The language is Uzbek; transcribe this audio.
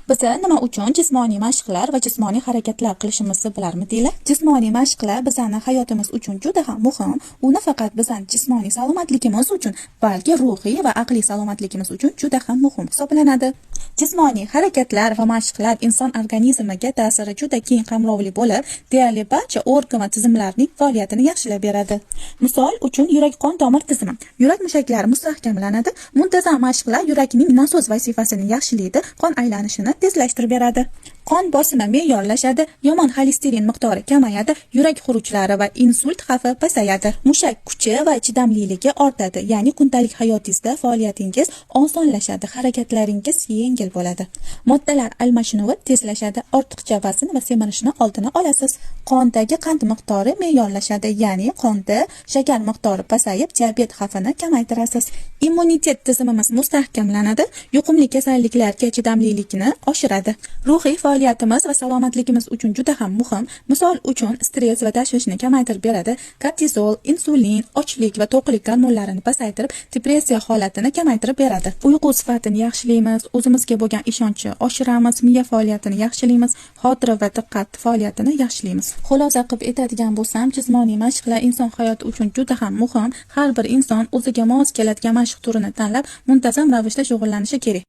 Biz nima uchun jismoniy mashqlar va jismoniy harakatlar qilishimizni bilarmidinglar? Jismoniy mashqlar bizning hayotimiz uchun juda ham muhim. U nafaqat bizning jismoniy salomatligimiz uchun, balki ruhiy va aqliy salomatligimiz uchun juda ham muhim hisoblanadi. Jismoniy harakatlar va mashqlar inson organizmiga ta'siri juda keng qamrovli bo'lib, deyarli barcha organ va tizimlarning faoliyatini yaxshilab beradi. Misol uchun yurak qon tomir tizimi. Yurak mushaklari mustahkamlanadi. Muntazam mashqlar yurakning nasos vazifasini yaxshilaydi, qon aylanishini tezlashtirib beradi. Qon bosimi me'yorlashadi, yomon xolesterin miqdori kamayadi, yurak xurujlari va insult xavfi pasayadi. Mushak kuchi va chidamliligi ortadi, ya'ni kundalik hayotingizda faoliyatingiz osonlashadi, harakatlaringiz yengil bo'ladi. Moddalar almashinuvi tezlashadi, ortiqcha vazn va semirishni oldini olasiz. Qondagi qand miqdori me'yorlashadi, ya'ni qonda shakar miqdori pasayib, diabet xavfini kamaytirasiz. Immunitet tizimimiz mustahkamlanadi, yuqumli kasalliklarga chidamlilikni oshiradi. Ruhiy faoliyatimiz va salomatligimiz uchun juda ham muhim. Misol uchun stress va tashvishni kamaytirib beradi. Kortizol, insulin, ochlik va to'qlik gormonlarini pasaytirib, depressiya holatini kamaytirib beradi. Uyqu sifatini yaxshilaymiz, o'zimizga bo'lgan ishonchni oshiramiz, miya faoliyatini yaxshilaymiz, xotira va diqqat faoliyatini yaxshilaymiz. Xulosa qilib aytadigan bo'lsam, jismoniy mashqlar inson hayoti uchun juda ham muhim. Har bir inson o'ziga mos keladigan mashq turini tanlab, muntazam ravishda shug'ullanishi kerak.